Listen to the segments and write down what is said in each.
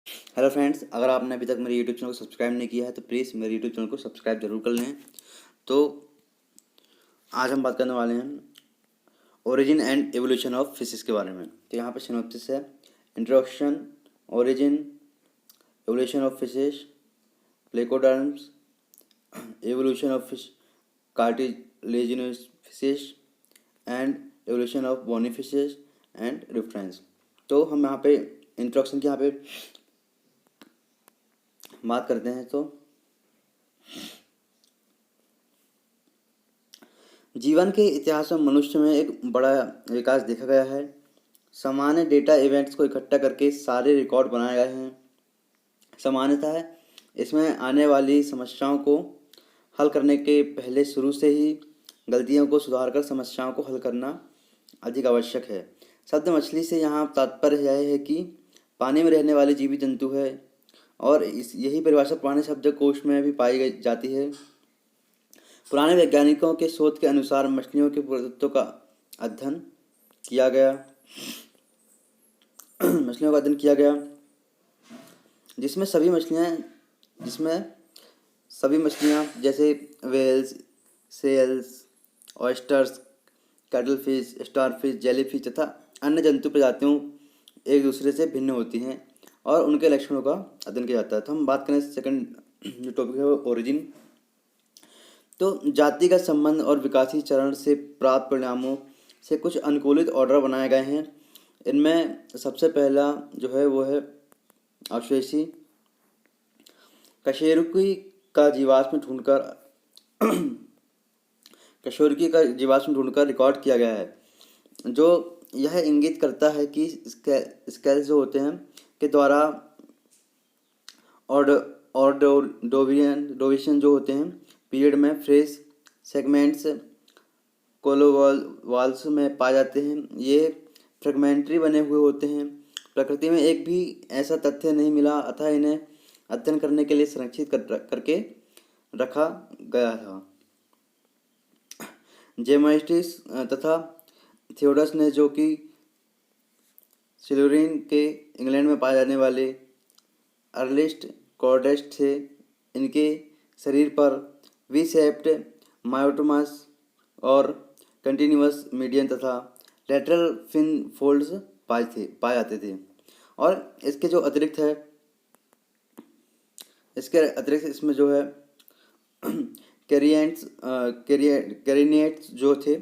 Hello friends, अगर आपने अभी तक मेरे यूट्यूब चैनल को सब्सक्राइब नहीं किया है तो प्लीज़ मेरे यूट्यूब चैनल को सब्सक्राइब जरूर कर लें। तो आज हम बात करने वाले हैं origin and evolution of fishes के बारे में। तो यहाँ पे सिनॉप्सिस है: introduction, origin, evolution of fishes, placoderms, evolution of fish, cartilaginous fishes and evolution of bony fishes and reference. तो हम यहाँ पे इंट्रोडक्शन की यहाँ पे बात करते हैं। तो जीवन के इतिहास में मनुष्य में एक बड़ा विकास देखा गया है। सामान्य डेटा इवेंट्स को इकट्ठा करके सारे रिकॉर्ड बनाए गए हैं। सामान्यतः इसमें आने वाली समस्याओं को हल करने के पहले शुरू से ही गलतियों को सुधारकर समस्याओं को हल करना अधिक आवश्यक है। शब्द मछली से यहाँ तात्पर्य यह है कि पानी में रहने वाली जीवित जंतु है, और यही परिभाषा पुराने शब्दकोश में भी पाई गई जाती है। पुराने वैज्ञानिकों के शोध के अनुसार मछलियों के पुरातत्व का अध्ययन किया गया मछलियों का अध्ययन किया गया जिसमें सभी मछलियां जैसे whales, seals, oysters, cuttlefish, starfish, jellyfish तथा अन्य जंतु प्रजातियों एक दूसरे से भिन्न होती हैं और उनके लक्षणों का अध्ययन किया जाता है। तो हम बात करें सेकंड जो टॉपिक है वो ओरिजिन। तो जातिगत संबंध और विकासी चरण से प्राप्त परिणामों से कुछ अनुकूलित ऑर्डर बनाए गए हैं। इनमें सबसे पहला जो है वो है अवशेषी कशेरुकी का जीवाश्म ढूंढकर कशेरुकी का जीवाश्म ढूंढकर रिकॉर्ड किया गया है, जो यह इंगित करता है कि स्केल्स जो होते हैं के द्वारा डोविशन जो होते हैं पीरियड में फ्रेश सेगमेंट्स कोलोवाल्स में पाए जाते हैं। ये फ्रेगमेंट्री बने हुए होते हैं। प्रकृति में एक भी ऐसा तथ्य नहीं मिला, अतः इन्हें अध्ययन करने के लिए संरक्षित करके रखा गया था। जेमाइस्टिस तथा थियोडस ने, जो कि सिल्यूरिन के इंग्लैंड में पाए जाने वाले अर्लिस्ट कॉर्डेस्ट थे, इनके शरीर पर वी शेप्ड मायोटोमस और कंटिन्यूअस मीडियन तथा लेटरल फिन फोल्ड्स पाए जाते थे। और इसके अतिरिक्त इसमें जो है कैरिनेट्स जो थे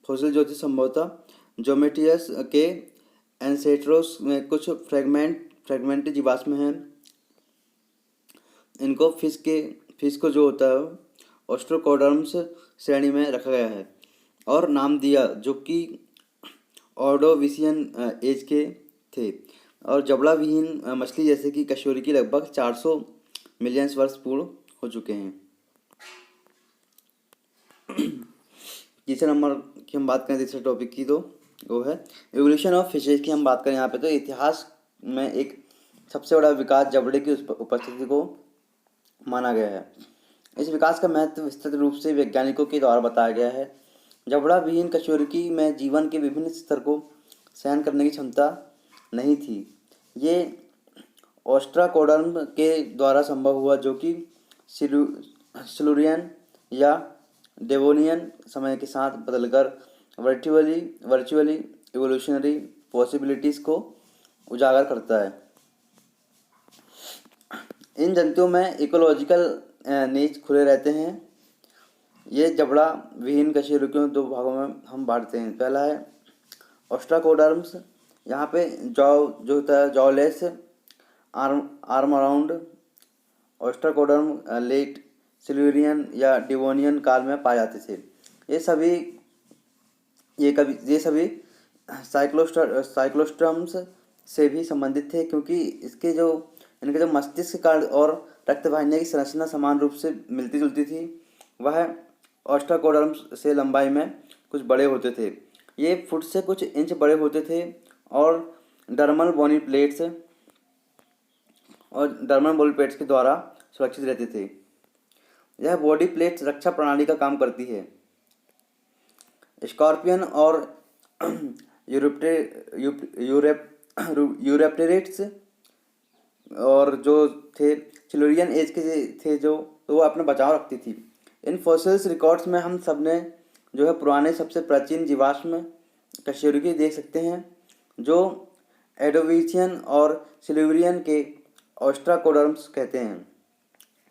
फॉसिल जो थे संभवतः जोमेटियस के एंसेट्रोस में कुछ फ्रेगमेंट जीवाश्म हैं। इनको फिश को जो होता है ऑस्ट्रोकोडर्म्स श्रेणी में रखा गया है और नाम दिया, जो कि ऑर्डोविशियन एज के थे और जबड़ा विहीन मछली जैसे कि कशोरी की लगभग 400 मिलियन वर्ष पूर्ण हो चुके हैं। तीसरे नंबर की हम बात करें, तीसरे टॉपिक की, तो वो है एवोल्यूशन ऑफ फिशेज की हम बात करें यहाँ पे। तो इतिहास में एक सबसे बड़ा विकास जबड़े की उपस्थिति को माना गया है। इस विकास का महत्व विस्तृत रूप से वैज्ञानिकों के द्वारा बताया गया है। जबड़ा विहीन कशेरुकी में जीवन के विभिन्न स्तर को सहन करने की क्षमता नहीं थी। ये ओस्ट्राकोडर्म के द्वारा संभव हुआ, जो कि सिल्यूरियन या डेवोनियन समय के साथ बदलकर वर्चुअली इवोल्यूशनरी पॉसिबिलिटीज को उजागर करता है। इन जंतुओं में इकोलॉजिकल नीच खुले रहते हैं। ये जबड़ा विहीन कशेरुकियों दो भागों में हम बांटते हैं। पहला है ओस्ट्राकोडर्म्स। यहाँ पे जो होता है jawless arm around ostracoderm late Silurian या डिवोनियन काल में पाए जाते थे। ये सभी साइक्लोस्ट्रम्स से भी संबंधित थे, क्योंकि इनके जो मस्तिष्क का और रक्तवाहिनी की संरचना समान रूप से मिलती जुलती थी। वह ऑस्ट्राकोडर्म्स से लंबाई में कुछ बड़े होते थे। ये फुट से कुछ इंच बड़े होते थे और डर्मल बोनी प्लेट्स के द्वारा सुरक्षित रहते थे। यह बॉडी प्लेट्स रक्षा प्रणाली का काम करती है। स्कॉर्पियन और यूरेप्टेरिड्स और जो थे सिल्यूरियन एज के थे जो, तो वो अपना बचाव रखती थी। इन फॉसिल्स रिकॉर्ड्स में हम सब ने जो है पुराने सबसे प्राचीन जीवाश्म कशेरुकी देख सकते हैं, जो एडोविशियन और सिल्यूरियन के ऑस्ट्राकोडर्म्स कहते हैं,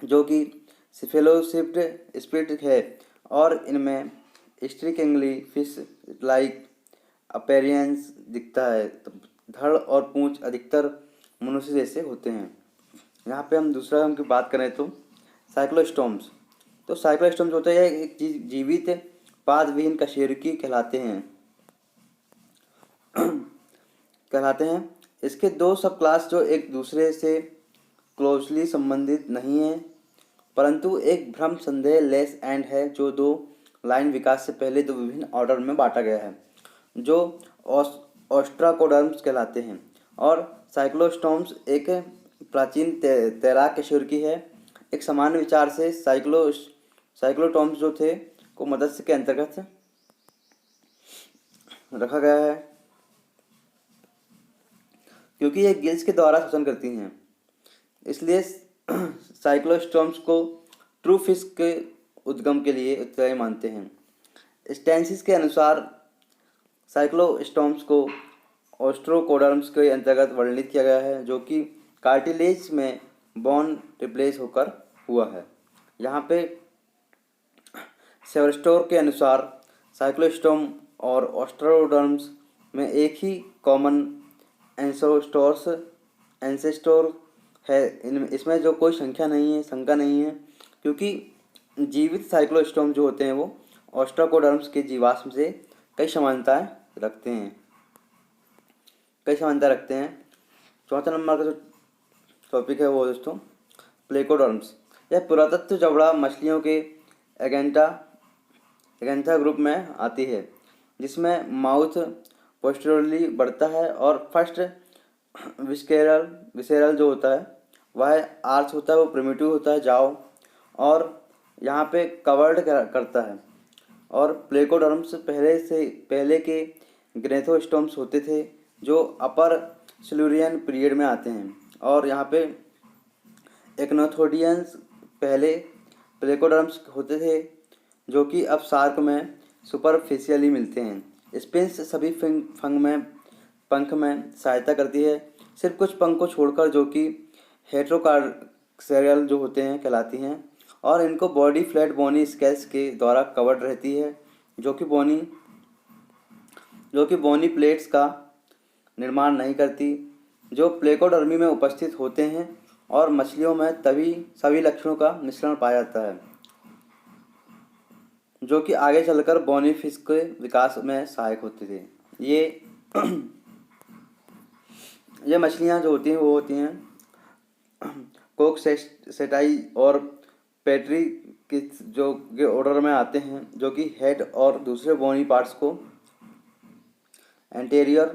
जो कि सिफेलोसिप्ड स्पिट है, और इनमें स्ट्रिकिंगली फिश लाइक अपीयरेंस दिखता है। तो धड़ और पूंछ अधिकतर मनुष्य जैसे होते हैं। यहाँ पे हम दूसरा हम की बात करें तो साइक्लोस्टोम्स। तो साइक्लोस्टोम्स होते हैं एक जीवित पादविहीन कशेरुकी कहलाते हैं। इसके दो सब क्लास जो एक दूसरे से क्लोजली संबंधित नहीं है, परंतु एक भ्रम संदेह लेस एंड है, जो दो लाइन विकास से पहले दो विभिन्न ऑर्डर में बांटा गया है, जो ऑस्ट्राकोडर्म्स कहलाते हैं। और साइक्लोस्टोम्स एक प्राचीन तैराक कशेरुकी है। एक सामान्य विचार से साइक्लोटोम्स जो थे को मत्स्य के अंतर्गत रखा गया है, क्योंकि ये गिल्स के द्वारा श्वसन करती हैं, इसलिए साइक्लोस्टोम्स को ट्रू फिश के उद्गम के लिए उत्तरदायी मानते हैं। स्टेंसिस के अनुसार साइक्लोस्टोम्स को ऑस्ट्रोकोडर्म्स के अंतर्गत वर्णित किया गया है, जो कि कार्टिलेज में बोन रिप्लेस होकर हुआ है। यहाँ पे सेवरस्टोर के अनुसार साइक्लोस्टोम और ऑस्ट्रोडर्म्स में एक ही कॉमन एंसेस्टोर है। इसमें जो कोई शंका नहीं है, क्योंकि जीवित साइक्लोस्टोम जो होते हैं वो ऑस्ट्राकोडर्म्स के जीवाश्म से कई समानताएं रखते हैं। चौथा नंबर का जो टॉपिक है वो दोस्तों प्लेकोडर्म्स। यह पुरातत्व जबड़ा मछलियों के एगेंथा ग्रुप में आती है, जिसमें माउथ पोस्टेरियरली बढ़ता है और फर्स्ट विसेरल जो होता है वह आर्च होता है, वो प्रिमिटिव होता है जाओ, और यहाँ पे कवर्ड करता है। और प्लेकोडर्म्स पहले के ग्रेथोस्टोम्स होते थे जो अपर सिल्यूरियन पीरियड में आते हैं, और यहाँ पे एक्नोथोडियंस पहले प्लेकोडर्म्स होते थे जो कि अब सार्क में सुपरफिशियली मिलते हैं। स्पिन्स सभी पंख में सहायता करती है, सिर्फ कुछ पंख को छोड़कर, जो कि हेट्रोकार्सेरियल जो होते हैं कहलाती हैं, और इनको बॉडी फ्लैट बोनी स्केल्स के द्वारा कवर्ड रहती है, जो कि बोनी प्लेट्स का निर्माण नहीं करती, जो प्लेकोडर्मी में उपस्थित होते हैं, और मछलियों में तभी सभी लक्षणों का मिश्रण पाया जाता है, जो कि आगे चलकर बोनी फिश के विकास में सहायक होते थे। ये मछलियाँ जो होती हैं वो होती हैं कोकसेटाई और पेट्री के जो के ऑर्डर में आते हैं, जो कि हेड और दूसरे बोनी पार्ट्स को एंटीरियर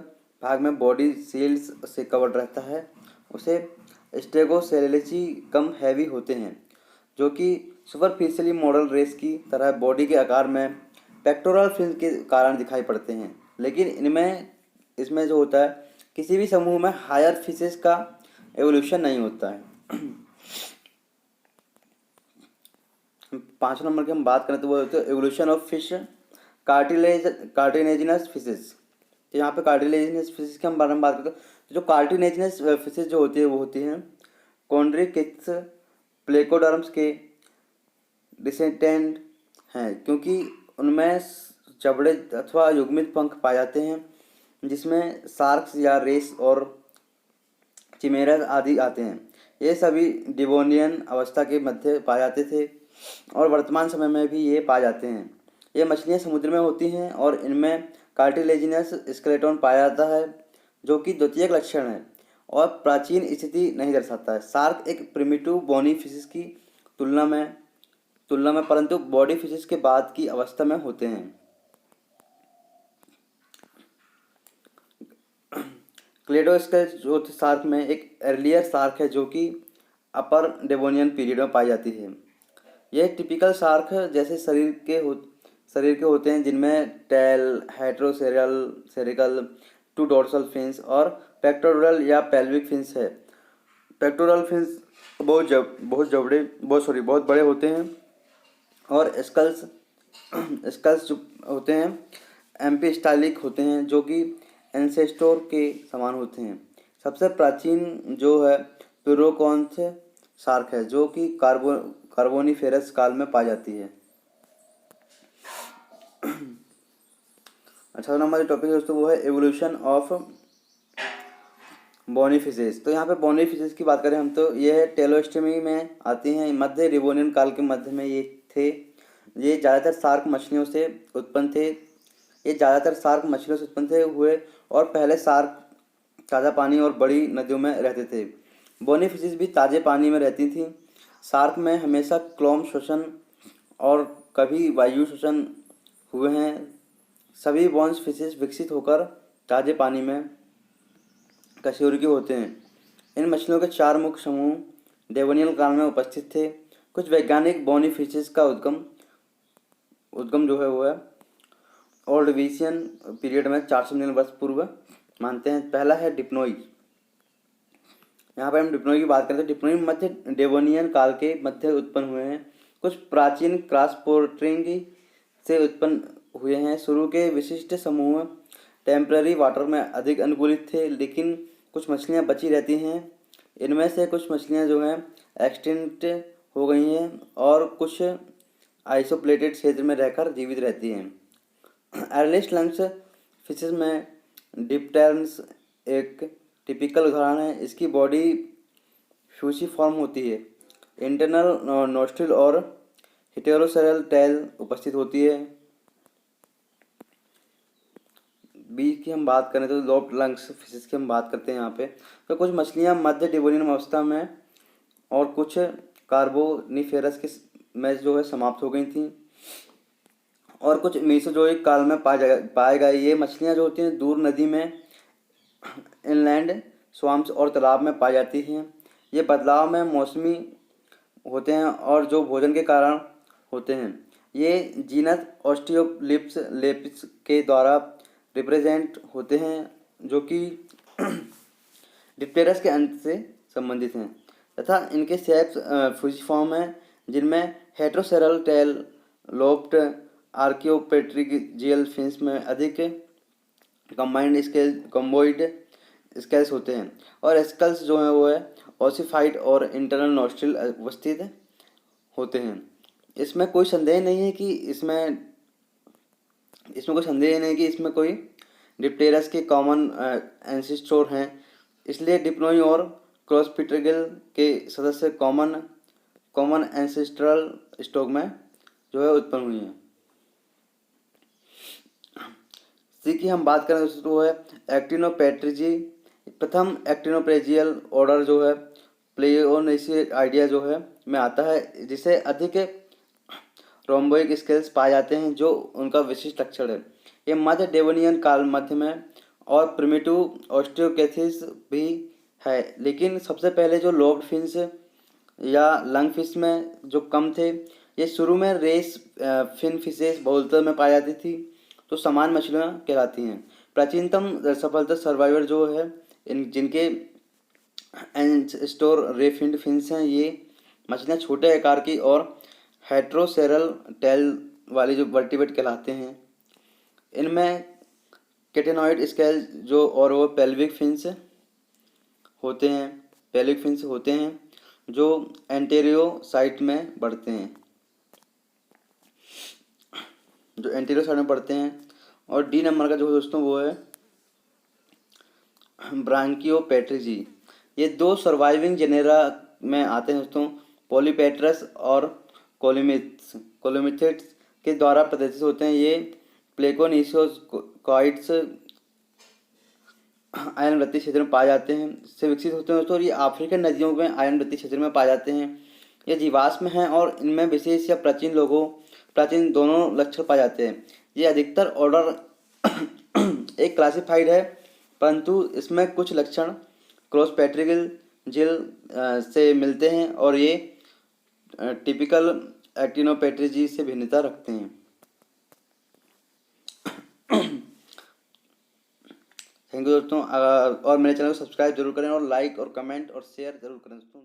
भाग में बॉडी सील्स से कवर्ड रहता है। उसे स्टेगोसेलेची कम हैवी होते हैं, जो कि सुपरफिशियली मॉडल रेस की तरह बॉडी के आकार में पेक्टोरल फिन के कारण दिखाई पड़ते हैं, लेकिन इसमें जो होता है किसी भी समूह में हायर फिशेस का एवोल्यूशन नहीं होता है। 5 नंबर की हम बात करें तो वो होते हैं एवोल्यूशन ऑफ फिश कार्टिनेजिनस फिशेस। तो यहाँ पे कार्टिलेजिनस फिशेस के हम बारे में बात करते हैं। तो जो कार्टिनेजिनस फिशेस जो होती है वो होती हैं कॉन्ड्रिकिड्स प्लेकोडर्म्स के डिसेंडेंट हैं, क्योंकि उनमें जबड़े अथवा युग्मित पंख पाए जाते हैं, जिसमें शार्क्स या रेस और चिमेरास आदि आते हैं। ये सभी डिवोनियन अवस्था के मध्य पाए जाते थे और वर्तमान समय में भी ये पाए जाते हैं। ये मछलियाँ समुद्र में होती हैं और इनमें कार्टिलेजिनस स्केलेटन पाया जाता है, जो कि द्वितीयक लक्षण है और प्राचीन स्थिति नहीं दर्शाता है। शार्क एक प्रिमिटिव बोनी फिशेस की तुलना में परंतु बॉडी फिशेस के बाद की अवस्था में होते हैं। क्लेडोस्केल जो शार्क में एक अर्लियर शार्क है, जो कि अपर डेवोनियन पीरियड में पाई जाती है। यह टिपिकल शार्क जैसे शरीर के होते हैं, जिनमें टेल, हेट्रोसेरिकल, टू डोर्सल फिन्स और पेक्टोरल या पेल्विक फिन्स है। पेक्टोरल फिन्स बहुत बड़े होते हैं और स्कल्स जो होते हैं एम्पिस्टालिक होते हैं, जो कि एंसेस्टोर के समान होते हैं। सबसे प्राचीन जो है प्यूरोकॉन्थ शार्क है, जो कि कार्बोनिफेरस काल में पाई जाती है। अच्छा, नंबर जो टॉपिक है दोस्तों वो है एवोल्यूशन ऑफ बोनी फिशेस। तो यहाँ पे बोनी फिशेस की बात करें हम तो ये टेलोस्टोमी में आती हैं। मध्य रिवोनियन काल के मध्य में ये थे। ये ज़्यादातर शार्क मछलियों से उत्पन्न थे हुए और पहले शार्क ताज़ा पानी और बड़ी नदियों में रहते थे। बोनी फिशेस भी ताज़े पानी में रहती थीं। शार्क में हमेशा क्लोम श्वसन और कभी वायु श्वसन हुए हैं। सभी बोन्स फिशेस विकसित होकर ताज़े पानी में कशेरुकी होते हैं। इन मछलियों के 4 मुख्य समूह डेवोनियन काल में उपस्थित थे। कुछ वैज्ञानिक बोनी फिशेस का उद्गम जो है वो है ओल्डोविशियन पीरियड में 400 मिलियन वर्ष पूर्व मानते हैं। पहला है डिप्नोई। यहाँ पर हम डिप्नोई की बात करते हैं। डिप्नोई मध्य डेवोनियन काल के मध्य उत्पन्न हुए हैं। कुछ प्राचीन क्रॉसपोर्टिंग से उत्पन्न हुए हैं। शुरू के विशिष्ट समूह टेम्पररी वाटर में अधिक अनुकूलित थे, लेकिन कुछ मछलियाँ बची रहती हैं। इनमें से कुछ मछलियाँ जो हैं एक्सटिंक्ट हो गई हैं और कुछ आइसोप्लेटेड क्षेत्र में रहकर जीवित रहती हैं। एरलिस्ट लंग्स फिशेस में डिप्टेरन्स एक टिपिकल उदाहरण है। इसकी बॉडी फ्यूसीफॉर्म होती है। इंटरनल नोस्ट्रिल और हेटेरोसेरल टेल उपस्थित होती है। बीच की हम बात करें तो लोब्ड लंग्स फिशेस की हम बात करते हैं यहाँ पे। तो कुछ मछलियाँ मध्य डिवोनियन अवस्था में और कुछ कार्बोनिफेरस के में जो है समाप्त हो गई थी और कुछ मेसोजोइक काल में पाए गए। ये मछलियाँ जो होती हैं दूर नदी में, इनलैंड स्वाम्स और तालाब में पाई जाती हैं। ये बदलाव में मौसमी होते हैं और जो भोजन के कारण होते हैं। ये जीनस ऑस्टियोलेपिस के द्वारा रिप्रेजेंट होते हैं, जो कि डिप्टेरस के अंत से संबंधित हैं तथा इनके शेप्स फ्यूजीफॉर्म हैं, जिनमें हेटेरोसेरल टेल लोब्ड आर्कियोपेट्रिजियल फिन्स में अधिक कम्बोइड स्केल्स होते हैं और स्कल्स जो हैं वो है ओसिफाइड और इंटरनल नोस्ट्रिल अवस्थित होते हैं। इसमें कोई संदेह नहीं है कि इसमें कोई डिप्टेरस के कॉमन एंसेस्टर हैं। इसलिए डिप्नोई और क्रॉसपिटेगल के सदस्य कॉमन एंसेस्ट्रल स्टॉक में जो है उत्पन्न हुई हैं। सी की हम बात करें तो है एक्टिनोपेट्रिजी। प्रथम एक्टिनोप्रेजियल ऑर्डर जो है प्लेओनेसी आइडिया जो है में आता है, जिसे अधिक रोम्बोइक स्केल्स पाए जाते हैं, जो उनका विशिष्ट लक्षण है। ये मध्य डेवोनियन काल मध्य में और प्रिमिटिव ऑस्टियोकेथिस भी है, लेकिन सबसे पहले जो लोब्ड फिन्स या लंग फिश में जो कम थे, ये शुरू में रेस फिन फिशेस बहुलता में पाई जाती थी, तो समान मछलियाँ कहलाती हैं। प्राचीनतम सफलता सर्वाइवर जो है जिनके एंसेस्टर रे फिन्ड फिन्स हैं, ये मछलियाँ छोटे आकार की और हेट्रोसेरल टेल वाली जो वर्टिब्रेट कहलाते हैं। इनमें केटेनॉइड स्केल जो और वो पेल्विक फिन्स होते हैं जो एंटेरियो साइड में बढ़ते हैं, और डी नंबर का जो दोस्तों वो है ब्रांकियोपेट्रिजी। ये 2 सर्वाइविंग जेनेरा में आते हैं दोस्तों, पॉलीपेट्रस और कोलोमिथेट्स के द्वारा प्रदर्शित होते हैं। ये प्लेकोनिसोकॉइड्स आयन वृत्ति क्षेत्र में पाए जाते हैं, से विकसित होते हैं दोस्तों, और ये अफ्रीकन नदियों में आयन वृत्ति क्षेत्र में पाए जाते हैं। ये जीवाश्म हैं और इनमें विशेष या प्राचीन दोनों लक्षण पाए जाते हैं। ये अधिकतर ऑर्डर एक क्लासिफाइड है, परंतु इसमें कुछ लक्षण क्रॉसपेट्रिकल जेल से मिलते हैं और ये टिपिकल एक्टिनोपेट्रिजी से भिन्नता रखते हैं। थैंक यू दोस्तों। और मेरे चैनल को सब्सक्राइब जरूर करें और लाइक और कमेंट और शेयर जरूर करें दोस्तों।